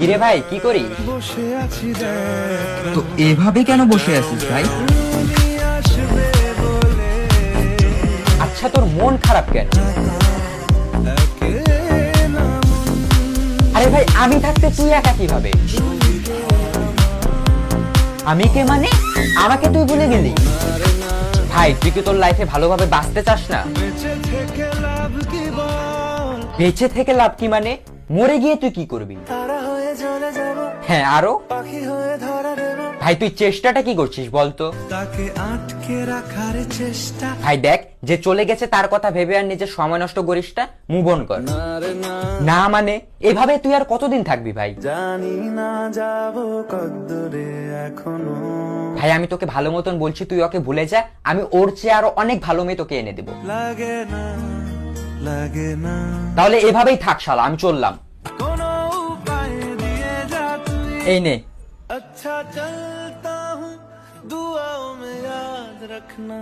কিরে ভাই, কি করিস? তো এভাবে কেন বসে আছিস ভাই? আচ্ছা, তোর মন খারাপ কেন? আরে ভাই, আমি থাকতে তুই একা কিভাবে? আমি কে মানে? আমাকে তুই ভুলে গেলি? ভাই, তুই কি তোর লাইফে ভালোভাবে বাঁচতে চাস না? বেঁচে থেকে লাভ কি মানে? মরে গিয়ে তুই কি করবি? হ্যাঁ, আরো ভাই, তুই চেষ্টাটা কি করছিস বলতো? ভাই দেখ, যে চলে গেছে তার কথা ভেবে আর নিজের সময় নষ্ট করিস না, মুভ অন কর। না মানে এভাবে তুই আর কতদিন থাকবি ভাই? জানি না যাবো কতদূরে এখনো। ভাই, আমি তোকে ভালো মতন বলছি, তুই ওকে ভুলে যা। আমি ওর চেয়ে আরো অনেক ভালো মেয়ে তোকে এনে দেবো। লাগে না লাগে না তাহলে এভাবেই থাক শালা, আমি চললাম। কোনো উপায় দিয়ে যা তুই। এই নে। अच्छा चलता हूँ दुआओं में याद रखना।